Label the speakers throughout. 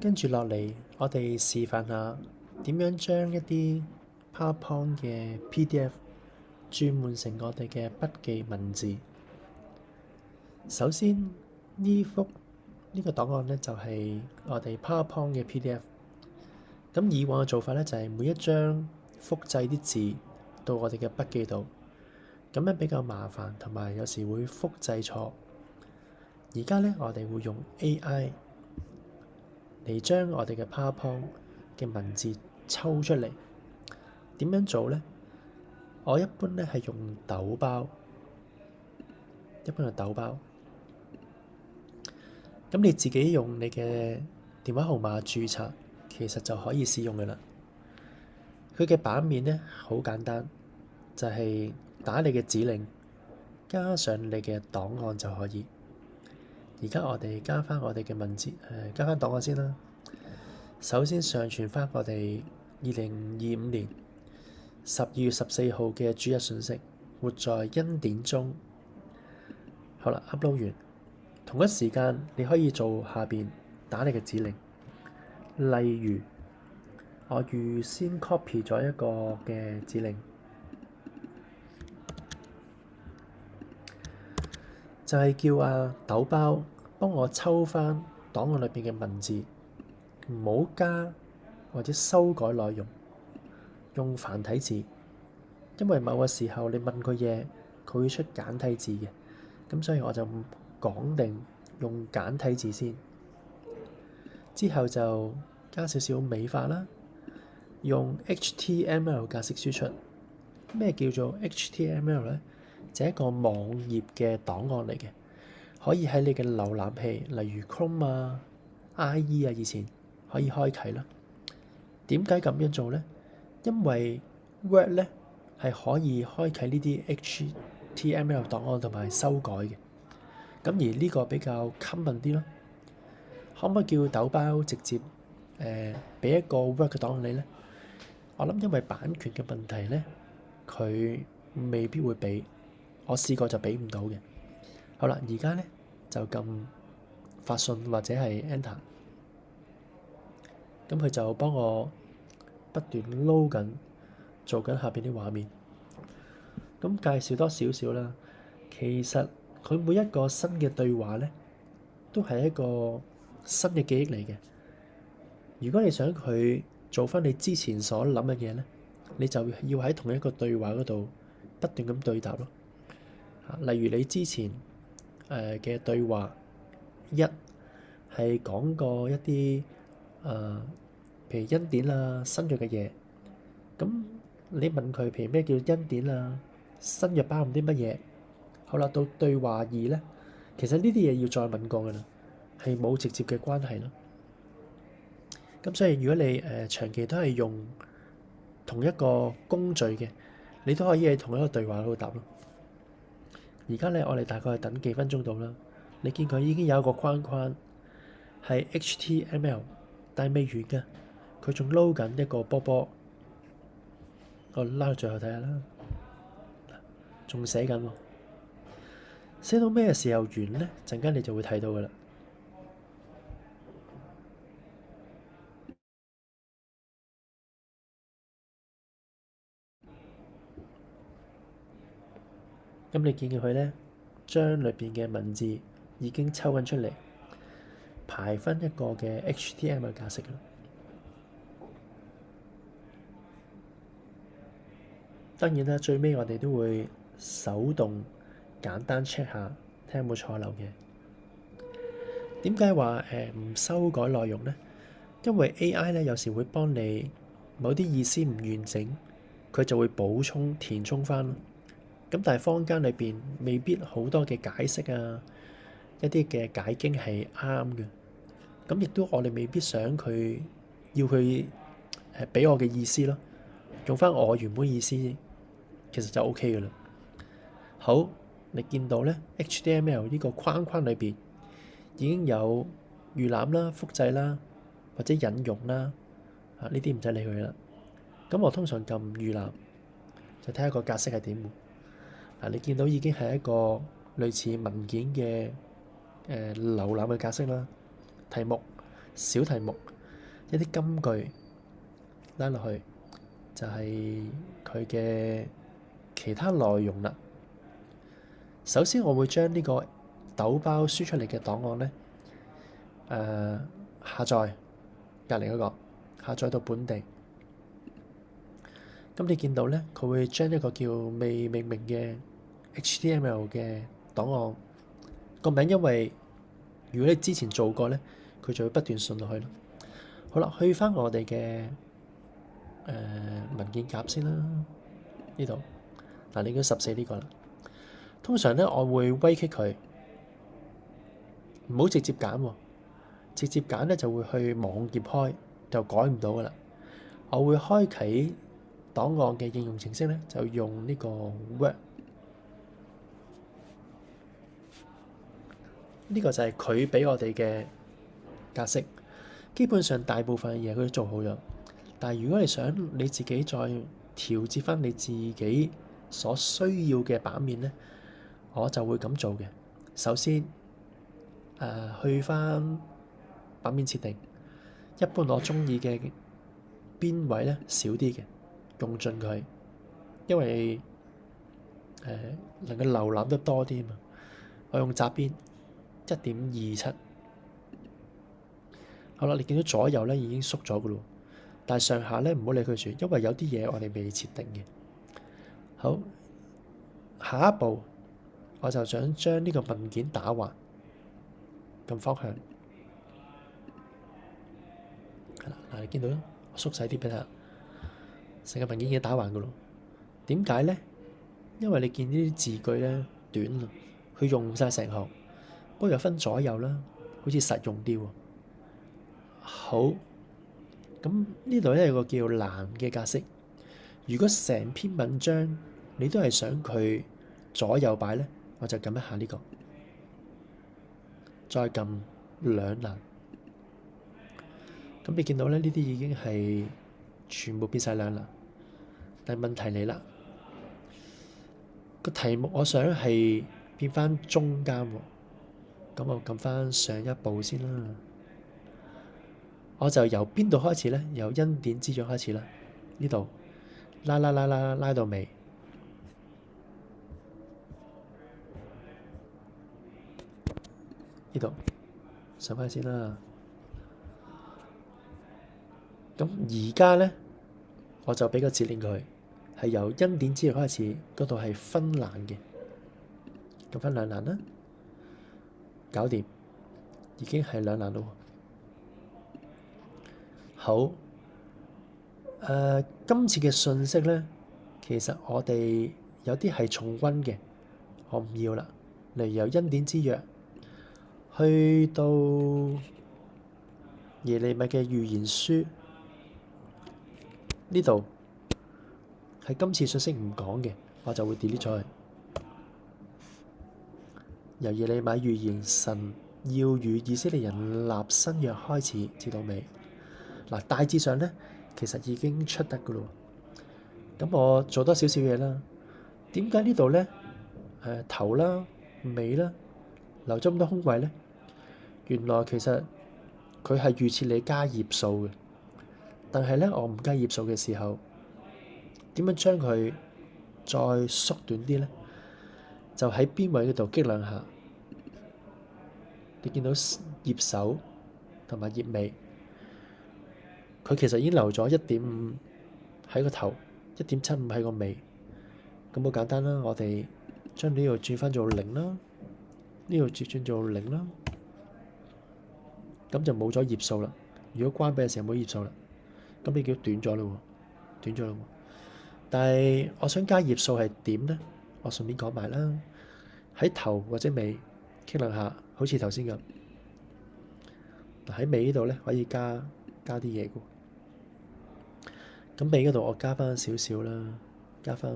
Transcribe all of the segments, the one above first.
Speaker 1: 跟住落嚟，我哋示範下點樣將一啲 PowerPoint 嘅 PDF 轉換成我哋嘅筆記文字。首先，呢個檔案呢，就係我哋 PowerPoint 嘅 PDF。咁以往嘅做法呢，就係每一張複製啲字到我哋嘅筆記度，咁樣比較麻煩，同埋有時會複製錯。而家呢，我哋會用 AI 嚟將我哋嘅 PowerPoint 嘅文字抽出嚟。點樣做呢？我一般呢係用豆包，咁你自己用你嘅電話號碼註冊，其實就可以使用嘅啦。佢嘅版面呢，好簡單，就係打你嘅指令，加上你嘅檔案就可以。而家我哋加翻我哋嘅文字，加翻檔案先啦。首先上傳翻我哋2025年12月14號嘅主日訊息，活在恩典中。好啦，upload完，同一時間你可以做下邊打你嘅指令，例如我預先 copy 咗一個嘅指令，就係叫豆包幫我抽翻檔案裏邊嘅文字，唔好加或者修改內容，用繁體字，因為某個時候你問佢嘢，佢會出簡體字嘅，咁所以我就講定用簡體字先，之後就加少少美化啦，用 HTML 格式輸出。咩叫做 HTML 呢？就係一個網頁嘅檔案嚟嘅，可以喺你嘅瀏覽器，例如 Chrome IE 以前可以開啟啦。點解咁樣做呢？因為 Word 呢係可以開啟呢啲 HTML 檔案同埋修改嘅。咁而呢個比較 common 啲咯。可唔可以叫豆包直接俾一個 Word 嘅檔案你呢？我諗因為版權嘅問題呢，佢未必會俾。我試過就俾唔到嘅。好啦，而家呢就撳發信或者係 Enter，咁佢就幫我不斷撈緊，做緊下邊啲畫面。咁介紹多少少啦，其實佢每一個新嘅對話呢，都係一個新嘅記憶嚟嘅。如果你想佢做翻你之前所諗嘅嘢呢，你就要喺同一個對話嗰度不斷咁對答咯。例如你之前嘅對話一係講過一啲譬如恩典新約嘅嘢，咁你問佢譬如咩叫恩典新約包含啲乜嘢？好啦，到對話二呢，其實呢啲嘢要再問過噶啦，係冇直接嘅關係咯。咁所以如果你長期都係用同一個工序嘅，你都可以喺同一個對話嗰度答咯。而家咧，我哋大概係等幾分鐘到啦。你見佢已經有一個框框係 HTML，但係未完嘅，佢仲撈緊一個波波。我拉到最後睇下啦，仲寫緊喎。寫到咩時候完呢？陣間你就會睇到噶啦。咁你見佢呢，將裏邊嘅文字已經抽緊出嚟，排分一個嘅 HTML 格式啦。當然啦，最尾我哋都會手動簡單 check 下，睇下有冇錯漏嘅。點解話唔修改內容呢？因為 AI 呢有時會幫你某啲意思唔完整，佢就會補充填充翻。咁但係坊間裏邊未必好多嘅解釋一啲嘅解經係啱嘅。咁亦都我哋未必想佢要佢俾我嘅意思咯，用翻我原本意思，其實就 OK 嘅啦。好，你見到呢 HTML 呢個框框裏邊已經有預覽啦、複製啦，或者引用啦，呢啲唔使理佢啦。咁我通常撳預覽，就睇下個格式係點。你見到已經係一個類似文件嘅瀏覽嘅格式啦。題目小題目，一啲金句拉落去，就係佢嘅其他內容啦。首先，我會將呢個抖包輸出嚟嘅檔案呢，下載隔離嗰個下載到本地。咁你見到呢，佢會將一個叫未命名嘅 HTML 嘅檔案個名，因為如果你之前做過呢，佢就會不斷順落去咯。好啦，去翻我哋嘅文件夾先啦，呢度嗱，你應該14呢個啦。通常呢，我會威擊佢，唔好直接揀喎，直接揀呢就會去網頁開，就改唔到噶啦。我會開啟檔案嘅應用程式呢，就用呢個 Word， 呢個就係佢俾我哋嘅格式。基本上大部分嘅嘢佢都做好咗，但係如果你想你自己再調節翻你自己所需要嘅版面呢，我就會咁做嘅。首先去翻版面設定，一般我中意嘅邊位呢少啲嘅，用盡佢，因為能夠瀏覽得多啲嘛。我用窄邊1.27。好啦，你見到左右咧已經縮咗嘅咯，但係上下咧唔好理佢住，因為有啲嘢我哋未設定嘅。好，下一步我就想將呢個文件打橫，撳方向。係啦，嗱，你見到啦，我縮細啲俾你睇，成個文件已經打橫嘅咯。點解咧？因為你見呢啲字句咧短啊，佢用唔晒成行，不過又分左右啦，好似實用啲喎。好，咁呢度咧有個叫欄嘅格式。如果成篇文章你都係想佢左右擺咧，我就撳一下呢個，再撳兩欄。咁你見到咧呢啲已經係全部變晒兩欄。但係問題嚟啦，個題目我想係變翻中間喎，咁我撳翻上一步先啦。我就由邊度開始呢？由恩典之約開始啦。呢度拉到尾。呢度上返先啦。咁而家呢，我就俾個指令佢，係由恩典之約開始，嗰度係分欄嘅，咁分兩欄啦，搞掂，已經係兩欄咯。好，今次嘅信息呢，其實我哋有啲係重溫嘅，我唔要啦。例如由恩典之約去到耶利米嘅預言書，呢度係今次信息唔講嘅，我就會 delete 咗佢。由耶利米預言神要與以色列人立新約開始，至到尾。嗱，大致上咧，其實已經出得噶咯。咁我做多少少嘢啦。點解呢度咧？頭啦、尾啦，留咗咁多空位咧？原來其實佢係預設你加頁數嘅。但係咧，我唔加頁數嘅時候，點樣將佢再縮短啲咧？就喺邊位嗰度擊兩下，你見到頁首同埋頁尾。佢其實已經留咗1.5喺個頭，1.75喺個尾，咁好簡單啦。我哋將呢度轉翻做0啦，呢度轉做0啦，咁就冇咗頁數啦。如果關閉嘅時候冇頁數啦，咁你叫短咗咯喎，短咗咯喎。但係我想加頁數係點呢？我順便講埋啦，喺頭或者尾傾兩下，好似頭先咁。嗱，喺尾呢度咧可以加啲嘢嘅。咁尾嗰度我加翻少少啦，加翻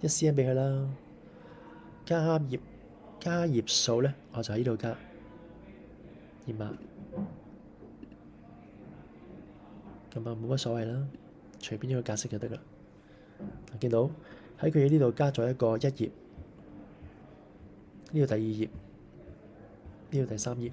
Speaker 1: 1 cm 俾佢啦。加頁數咧，我就喺呢度加頁碼。咁啊冇乜所謂啦，隨便一個格式就得啦。見到喺佢呢度加咗一個1頁，呢個第2頁，呢個第3頁。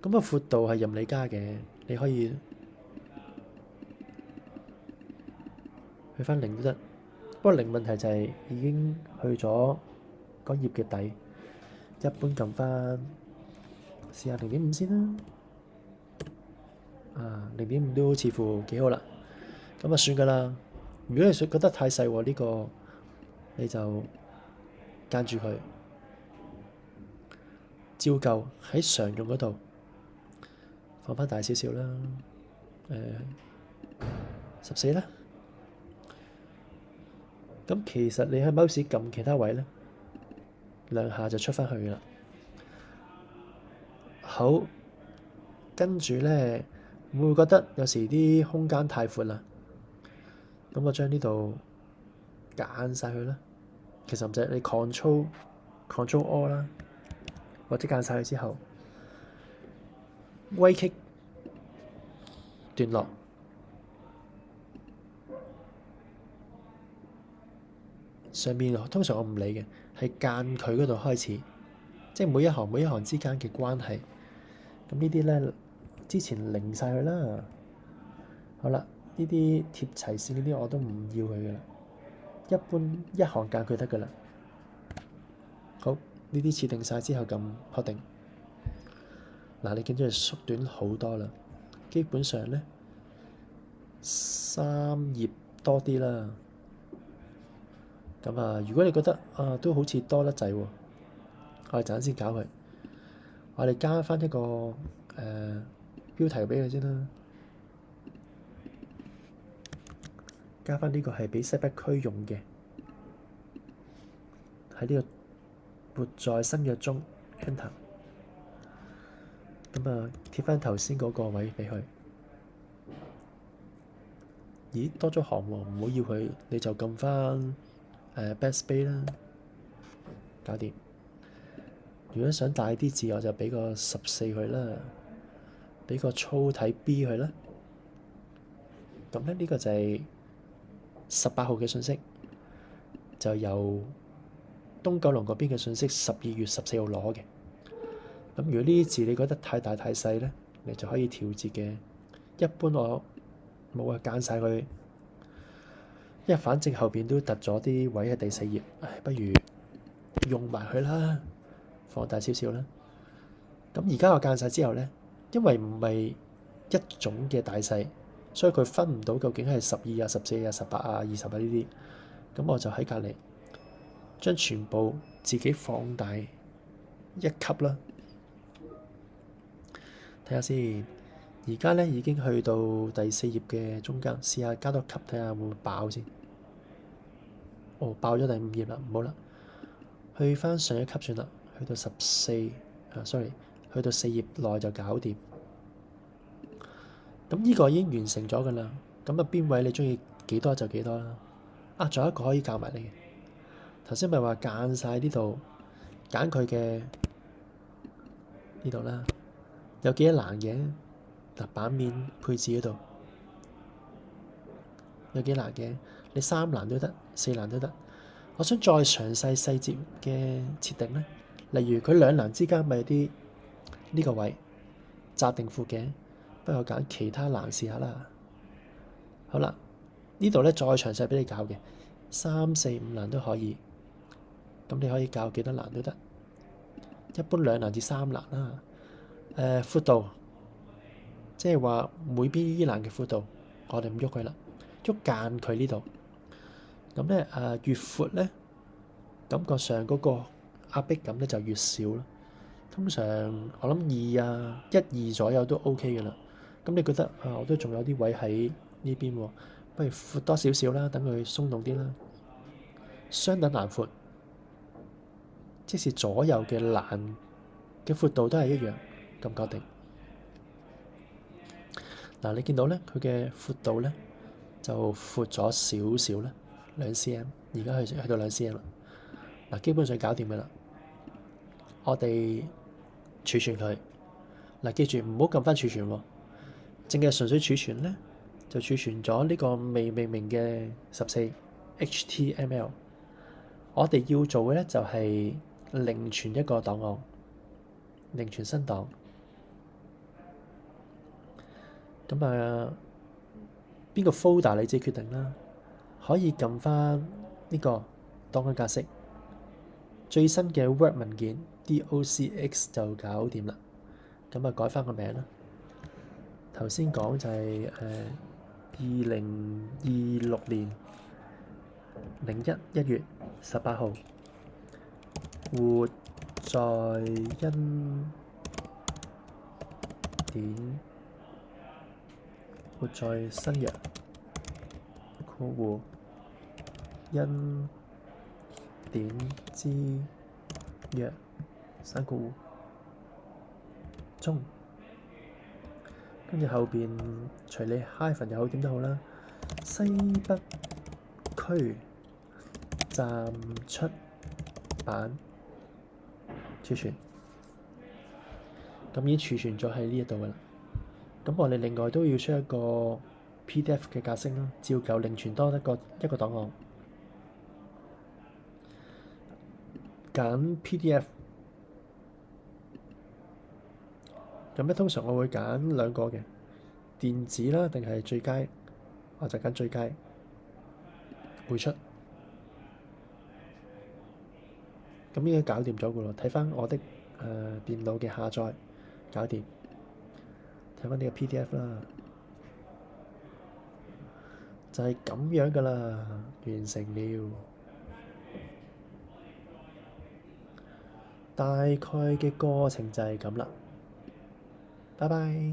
Speaker 1: 咁個闊度係任你加嘅，你可以去翻零都得。不過零問題就係已經去咗嗰頁嘅底，一般撳翻試下0.5先啦。0.5都似乎幾好啦，咁啊算噶啦。如果你覺得太細喎，呢個你就間住佢，照舊喺常用嗰度放翻大少少啦，14啦。咁其實你喺 mouse 撳其他位咧，兩下就出翻去啦。好，跟住咧會唔會覺得有時啲空間太闊啦？咁我將呢度揀晒佢啦。其實唔使你 Control All 啦，或者揀晒佢之後，right click段落，上面通常我唔理嘅，係間佢嗰度開始，即係每一行之間嘅關係。咁呢啲咧之前零晒佢啦。好啦，呢啲貼齊線呢啲我都唔要佢噶啦，一般一行間佢得噶啦。好，呢啲設定晒之後撳確定。嗱，你見到佢縮短好多啦，基本上咧3頁多啲啦。咁啊，如果你覺得都好似多得滯喎，我哋陣間先搞佢。我哋加翻一個標題俾佢先啦，加翻呢個係俾西北區用嘅，喺呢個活在新約中 Enter。咁啊，貼翻頭先嗰個位俾佢。咦，多咗行喎，唔好要佢，你就撳翻Backspace 啦，搞掂。如果想大啲字，我就俾個14佢啦，俾個粗體 B 佢啦。咁咧呢個就係18號嘅信息，就由東九龍嗰邊嘅信息12月14號攞嘅。咁如果呢啲字你覺得太大太細咧，你就可以調節嘅。一般我冇啊，間晒佢，因為反正後邊都突咗啲位喺第4頁，不如用埋佢啦，放大少少啦。咁而家我間晒之後咧，因為唔係一種嘅大細，所以佢分唔到究竟係12啊、14啊、18啊、20啊呢啲。咁我就喺隔離將全部自己放大1級啦。睇下先，而家咧已經去到第4頁嘅中間，試下加多級睇下會唔會爆先。爆咗第5頁啦，唔好啦，去翻上一級算啦，去到14sorry，去到4頁內就搞掂。咁呢個已經完成咗㗎啦。咁啊邊位你中意幾多就幾多啦。仲有一個可以教埋你嘅，頭先咪話間晒呢度，揀佢嘅呢度啦。有幾多欄嘅？嗱，版面配置嗰度有幾欄嘅？你3欄都得，4欄都得。我想再詳細細節嘅設定咧，例如佢兩欄之間咪有啲呢個位窄定闊嘅，不如我揀其他欄試下啦。好啦，呢度咧再詳細俾你搞嘅，3、4、5欄都可以。咁你可以搞幾多欄都得，一般2欄至3欄啦。闊度，即係話每邊依欄嘅闊度，我哋唔喐佢啦，喐間佢呢度。咁咧越闊咧，感覺上嗰個壓迫感咧就越少咯。通常我諗2啊、1、2左右都 OK 嘅啦。咁你覺得我都仲有啲位喺呢邊喎，不如闊多少少啦，等佢鬆動啲啦。相等欄闊，即是左右嘅欄嘅闊度都係一樣。咁確定嗱，你見到咧，佢嘅闊度咧就闊咗少少啦，2cm，而家去到2cm啦。嗱，基本上搞掂嘅啦。我哋儲存佢嗱，記住唔好撳翻儲存喎，淨係純粹儲存咧，就儲存咗呢個未命名嘅14 HTML。我哋要做嘅咧就係另存一個檔案，另存新檔。咁啊，邊個 folder 你自己決定啦。可以撳翻呢個檔案格式，最新嘅 Word 文件 docx 就搞掂啦。咁啊，改翻個名啦。頭先講就係2026年1月18號，活在恩典，活在新約括弧恩典之約3括弧中，跟住後邊隨你 hyphen 又好點都好啦。西北區站出版儲存，咁已經儲存咗喺呢一度㗎啦。咁我哋另外都要出一個 PDF 嘅格式啦，照舊另存多一個檔案，揀 PDF。咁咧通常我會揀兩個嘅，電子啦定係最佳，我就揀最佳，匯出。咁應該搞掂咗㗎咯，睇翻我的電腦嘅下載，搞掂。睇翻呢個 PDF 啦，就係咁樣㗎啦，完成了。大概嘅過程就係咁啦，拜拜。